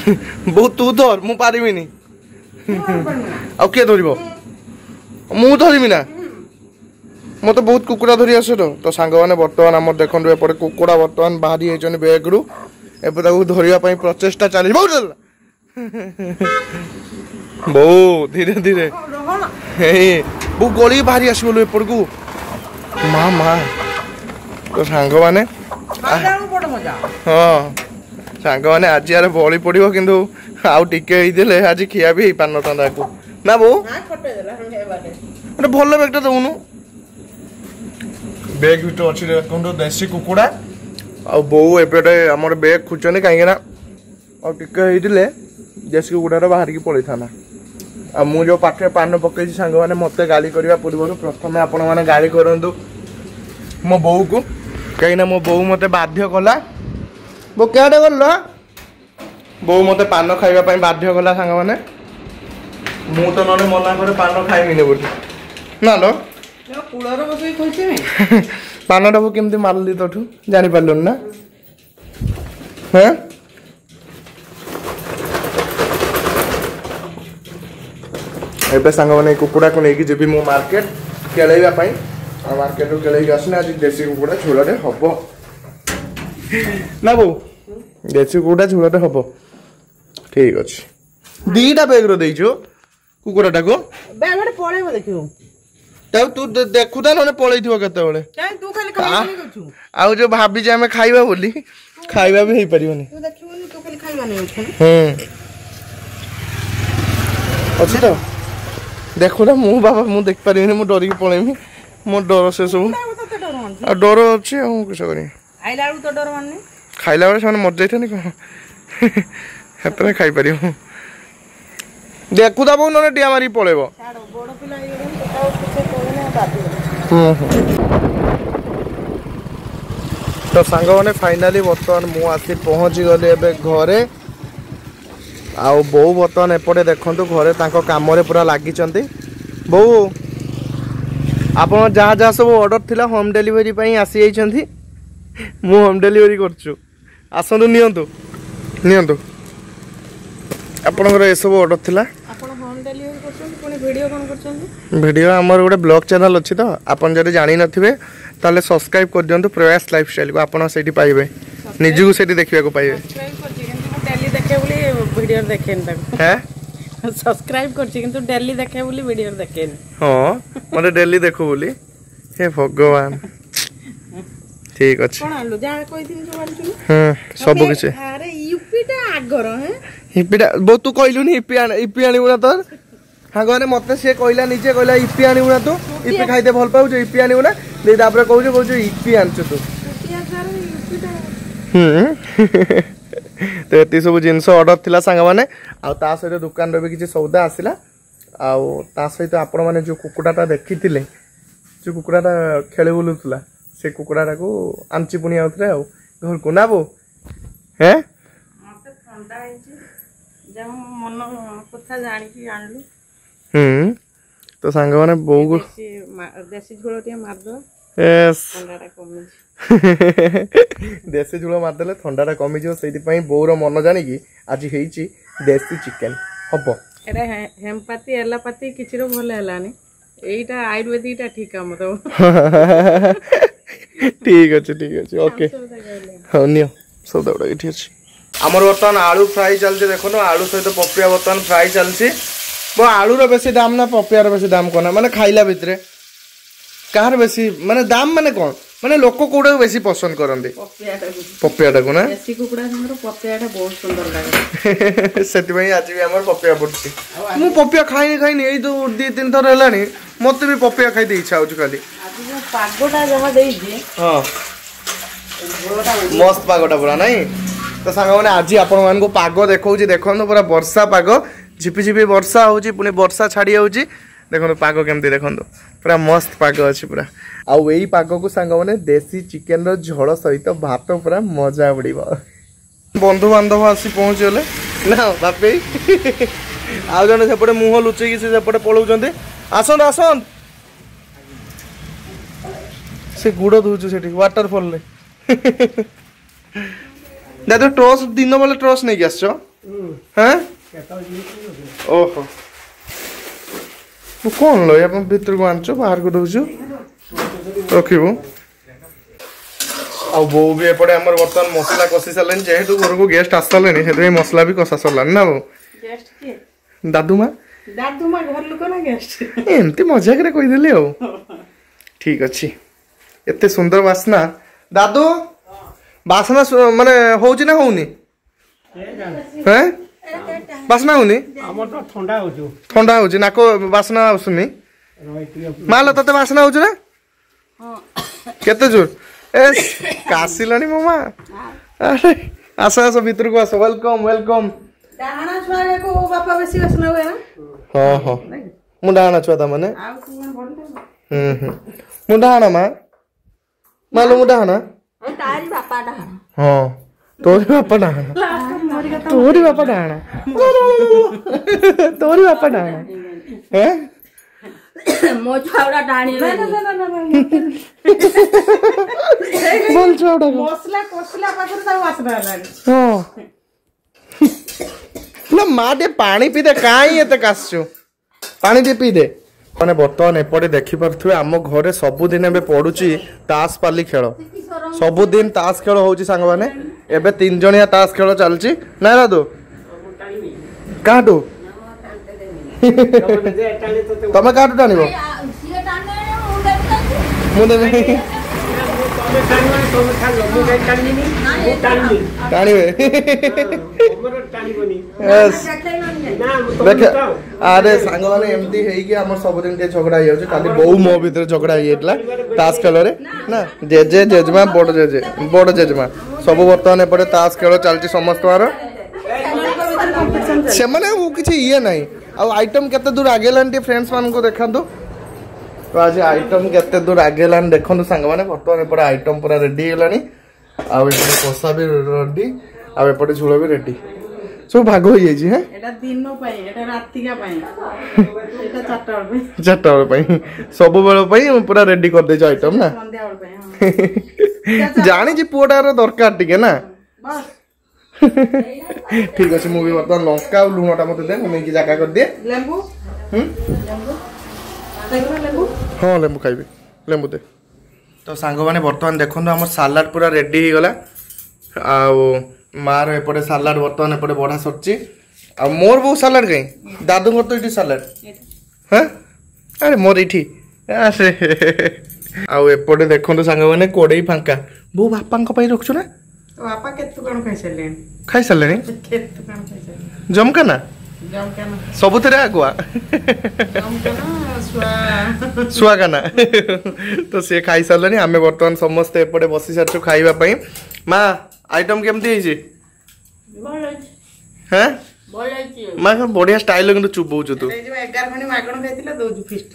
बहुत तू धर मु पारिबिनी आ किए धरिबो मु धरिबी ना मत बहुत कुकुड़ा धरी आसे तो सांग मैंने बर्तमान आम देखो एपटे कुकुड़ा बर्तमान बाहरी होती बैग रु एपटे धरने प्रचेषा चली बो धीरे धीरे बो गली बाहरी आसो एपट को माँ माँ तो सांग मैंने हाँ सांग मैंने आज यार बड़ी पड़ो कि आउ टिके आज खिया भी पार ना को ना बो भल बैगटा दौनु बैग भीतर अच्छी देखो देसी कुकुड़ा आ बो एपटे आम बैग खोजने कहीं टिके देसी कुकुड़ा बाहर की पड़े था आ मु जो पाखे पान पकई सांग मैंने मत गाली करने पूर्व प्रथम आपण मैंने गाली करूँ मो बो को कहीं मो बो मत बाध्य कला बो क्या गल बो मत पान खावाई बाध्य कला सांग मैंने मु तो ना मना करे पान खाइबिनी बोली ना लो पानटा को केमती मारली तोठू जानी पारलु ना हाँ एबे सांग मैंने कुकुड़ा को लेकिन जीवी मो मार्केट केलैया पाई आ मार्केट रो केलै आसने आज देसी कुकुड़ा झोलटे हबो ना बो देसी कुकुड़ा झोलटे हबो ठीक अछि दीटा बैग रो देइछो कुकुड़ाटा को बैग पळेबो देखियो तब तू देखुता ना पलैथिव केतेबेले तू खाली खाई करछु आउ जो भाबी जे हमें खाइबा बोली खाइबा भी हेई परियोनी तू देखिबोनी तू खाली खाइबा नै अछि तो देखो ना मु बाबा मु देख परियोनी मु डरी के पळेमी मो डर से सब आ डर अछि आ किछ करी आइला तो डर माननी खाइला बेले सन मर जाइथानी को हेतने खाइ परियो देखुता बो नने डिया मारी पळेबो बड़ पिला तो सांग मैंने फाइनाली बर्तमान मु आसी पहुँची गली एबे घरे आउ बो बर्तमान एपटे देखंतु घरे तांको काम रे पूरा लागी चंती बो आपण जहाँ जहाँ सब ऑर्डर थिला होम डिलीवरी पई आसी जाई चंती मु होम डिलीवरी करछु आसंतु नियंतु नियंतु आपनकर ए सब ऑर्डर थिला वीडियो आमर गोटे ब्लॉग चैनल अच्छी तो आपन जब जानी नथिबे ताले सब्सक्राइब कर दियंतु प्रयास लाइफस्टाइल को आपन सेठी पाइबे निजु को सेठी देखिया को पाइबे डेली देखे बोली वीडियो देखेन तक हैं सब्सक्राइब करछि किंतु डेली देखे बोली वीडियो देखेन हां मने डेली देखो बोली हे भगवान ठीक अछि कोन आलु जा कोइ दिन जो आलु सब किछ अरे यूपी टा आगर है यूपी टा बो तू कहलु नि यूपी आनी बुना तोर हां मत सी कहला निजे कहला इपी आनीबू ना तू इपी खाइते भल पाऊ इपी आनीबू ना तापर कहूँ इपी आनचु तू तो ये सब जिनस ऑर्डर थिला सांग माने आ ता सहित दुकान रे भी किछि सौदा आसिला आ ता सहित आपण माने जो कुकुडाटा देखिथिले जो कुकुडाटा खेले बुलुतला से कुकुडाटा को आंची पुनी आउथरे आ घर को ना बो हैं मते ठंडा आइछि जे मन कथा जानि कि आनलु तो सांग माने बो देसी झोल टिया मार दो यस ठंडाटा कमी देसी झोल मार देले ठंडाटा कमी जो सेति पई बोर मन जानि कि आज हेइची देसी चिकन हबो एरा हेमपाती एलापाती किछरो भले हलानी एटा आयुर्वेदिकटा ठीक काम तो ठीक अछि ओके हां नियो सब दौड़ा इठी अछि हमर वर्तमान आलू फ्राई चलছে देखो ना आलू सहित पपिया वर्तमान फ्राई चलছে वो आलू रो बेसी दाम ना पपियार बेसी दाम कोना माने खाइला भितरे कार बेसी माने दाम माने कोन माने लोक कोडा बेसी पसंद करंदी पपियाटा को ना देसी कुकुडा हमरो पपियाटा बहुत सुंदर लागे सेति भाई आज भी हमर पपिया पड़छि मु पपिया खाइनी एई दो 2-3 थर हेलानी मते भी पपिया खाइ दे इच्छा होछ खाली आज जो पागोटा जहा देई जे हां मस्त पागोटा पूरा नहीं तो सांग माने आज आपण मान को पागो देखौछि देखन पूरा वर्षा पागो झिपी झिपी वर्षा होउछि पुनी वर्षा छाड़ी होउछि देखो पागो केमती देखो पूरा मस्त पाग अच्छी पूरा आउ यही पाग को सांग मैंने देसी चिकेन रो झोल सहित भात पूरा मजा उड़ बंधु बांधव आसी पहुँच गले ना बापे आउ जन सेपटे मुह लुचेकी सेपटे पलाउं आसत आसत से गुड़ दूचु से वाटरफॉल दादा ट्रस दिन बेले ट्रस नहीं आस हाँ ओहो कौन लो आप भीतर को आनच बाहर को दौचु रखू आ बो भी एपटे आम बर्तमान मसला कषि सारे जेहेतु घर को गेस्ट आस सारे से मसला भी कषा सरला ना बो दादू माँ घर लोक ना गेस्ट एमती मजाक रे कहीदेली आ ठीक अच्छी एते सुंदर बास्ना दादू बासना माने होउची ना होउनी हैं बासना होउनी हमर तो ठंडा होउची नाको बासना आउसुनी मालो तते बासना होउची ना केते जोर ए कासिलानी मामा अरे आस आस भीतर को आस वेलकम डाहाना छुआ को बापा बेसी बासना हुए ना हां हां मु डाहाना छुआ ता माने आ कोन बोलता मु डाहाना मालो मु डाहाना तारी बापा डाहाना हाँ तोरी बापा डाहाना तोरी बापा डाहाना तोरी बापा डाहाना हैं मो छावड़ा डाणी बोल छावड़ा मसला कोसला पाखर ता वासना लानी हां ना माटे पानी पी दे काई एते कासछु पानी दे पी दे माने बर्तमान एपटे देखि परथुए आम घरे सबुदिन एबे पडुची तास पाली खेल सबुदिन तास खेल होउची सांग माने एबे 3 जणिया तास खेल चलची ना दादू काटू तमे काटू टानिबो मुदे अरे सांग माने एमती है कि हमर सब दिन के झगड़ा हो खाली बहु मो भीतर झगड़ा होइतला तास खेल रे ना जेजे जेजमा बड़ जेजमा सब बर्तमान एपटे तास खेल चलची समस्त से माने वो किछि ये नहीं आ आइटम केते दूर आगेलान फ्रेंड्स मान को देखांतु तो आज आइटम केते दूर आगेलान देखंतु सांग माने बर्तमान एपटे आइटम पूरा रेडी हेलानी आ एपटे कोसा भी रेडी आ एपटे झोल भी रेडी सब भाग हो जाई छी हैं एटा दिनो पई एटा राति का पई एटा 4टा पई सब बेल पई पूरा रेडी कर दे आइटम ना संध्या पई जानी जी पुआटार दरकार टिके ना बस ठीक अच्छे मुझे बर्तमान लंका और लुणटा मत दे मैं की जगह कर दिए लेंबू हाँ लेंबू खाइबे लेंबू दे तो सांग मैंने बर्तमान देखो आम सालाड पूरा रेडी हो गला आ मार एपटे सालाड बर्तमान एपटे बढ़ा सरची आ मोर बहु सालाड कहीं दादू तो ये सालाड हाँ अरे मोर ये आउपटे देखो सांग मैंने कोड़े फांका बो बापा रखु ना बापा केतु कण खाई सारे केतु कण खाई जमका ना सब थे आगुआ सुआगाना तो सी खाई सारे आम बर्तमान समस्ते एपटे बसी सारू खावाई माँ आइटम केमती हाँ माँ बढ़िया स्टाइल কিন্তু চুবৌଛୁ तू এই যে 11 খনি মাগণ খাইতিলা দউଛୁ ফিস্ট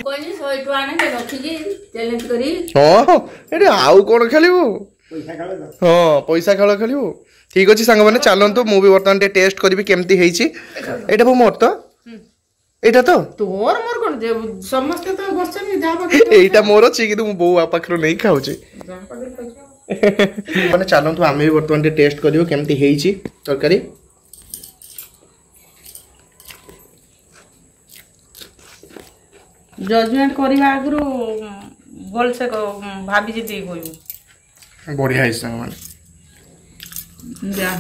কোনি 100 টুয়া না রখিকি চ্যালেঞ্জ করি हां एडी आउ कोन खेलिबो पैसा खेल हां पैसा खेल खेलिबो ठीक अछि संग माने चलंतु मु भी बर्तमान टेस्ट करबी केमती हेछि एटा बो मोर तो एटा तो तोर मोर कोन जे समस्त तो बसछन जा पाक एटा मोर अछि कि तू बो पाखरो नै खाउछि माने चलंतु आमे भी बर्तमान टेस्ट करियो केमती हेछि तरकारी जजमेंट करबा आगरो बोल से भाभी जी दी कोइ बढ़िया है संग माने जा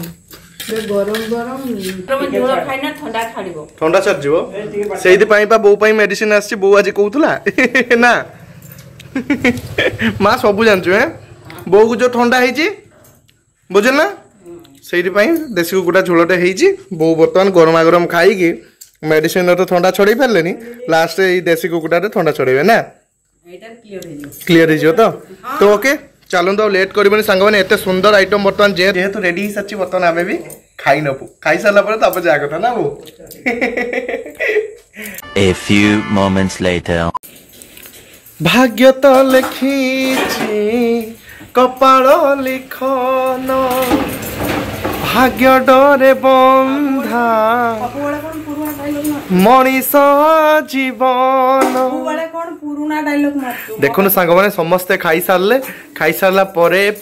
गरम गरम तमे जोर खाइना ठंडा छाड़िबो ठंडा छाड़ जीवो सेहि पई पा बो पई मेडिसिन आछि बो आज कहउतला ना मां सब जानछु हैं बो को जो ठंडा हेछि बुझल ना सेहि पई देसी कुकुडा झोलटे हेछि बो बर्तमान गरमा गरम खाई की मेडिसिन तो ठंडा छड़े पारलेनी लास्ट ए देसी कुकुडा रे ठंडा छड़ेबे ना एटा क्लियर हो तो ओके चलो तो लेट करबनी सांग माने एते सुंदर आइटम बर्तमान जेहेतु रेडी ही सच्ची बर्तमान आमे भी खाई नपु खाई साला पर तब जा कथा ना वो A few moments later भाग्य तो लिखिछि कपाल लिखन भाग्य डरे बंधा मनीष जीवन कौन पुराना डायलॉग मारतु देखो सांग मैंने समस्ते खाई सारा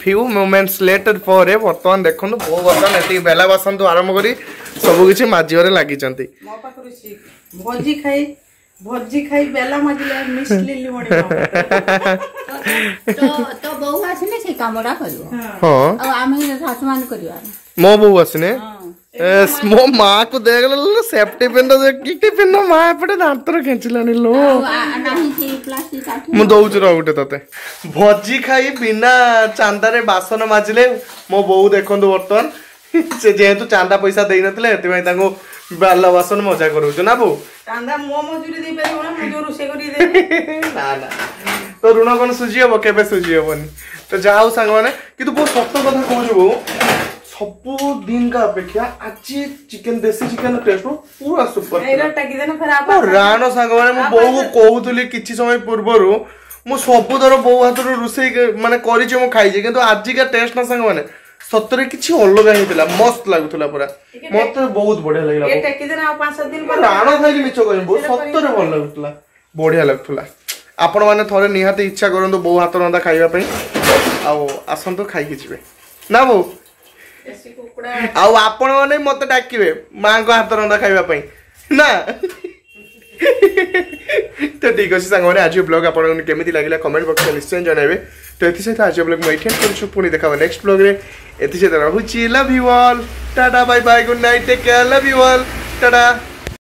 फ्यू मोमेंट्स लेटर पर बर्तमान देखो बो बर्तमान एति बेला बासन आरंभ करी सब किछि माजिबारे लागि चंती मो पाखरु सीख भोजी खाई बेला माजिले मिस लिली मणी तो बहु आसने से कामरा करियो हां आ आमे सासु मान करियो मो बहु आसने मो माँ को देख लो सेफ्टी पिन कि पिन माँ एपटे दांतर खेचिलानी लो नाही से प्लास्टिक काठी मु दउछ र उठे तते भोजी खाई बिना चांदारे बासन माजिले मो बहु देखंदु बर्तन से जेहेतु चांदा पैसा देई नथिले एति भाई ताको बाला बासन मजा करूछ ना बो चांदा मो मजूरी दे परियो ना मु जो रोसे करी दे ना ना तो ऋण कोन सुझी हबो केबे सुझी हबोनी तो जाऊ सांग माने किंतु बहुत सत्य कथा कहू बो सब दिन का अपेक्षा आज चिकन देसी चिकन टेस्ट पूरा सुपर एरा टाकी देना फिर आप रानो सांग माने मु बहु कहउतली किछि समय पूर्वरु मु सब दर बहु हातरो रुसई माने करिछि मु खाइछि किंतु आज का टेस्ट ना सांग माने सतरे किछि अलग हेतिला मस्त लागुतला पूरा मते बहुत बढ़िया लागला ए टाकी देना 5-7 दिन पर रानो खाइछि मिछो कहिम बहुत सतरे भल लागुतला बढ़िया लागुतला आपण माने थरे निहाते इच्छा करंतु बहु हात रंदा खाइबा पई आ आसंतो खाइके जिवे ना बहु देसी कुकुड़ा आउ आपण माने मते डाकिबे मां को हाथ रंदा खाइबा पई ना तो ठीक अछि संग माने आज ब्लॉग आपण केमिति लागिला कमेंट बॉक्स में निश्चय जणाइबे तो एथि से आज ब्लॉग में एठन करछु पुनी देखाबो नेक्स्ट ब्लॉग रे एथि से रहूची love you all tata bye bye good night take care love you all Tata.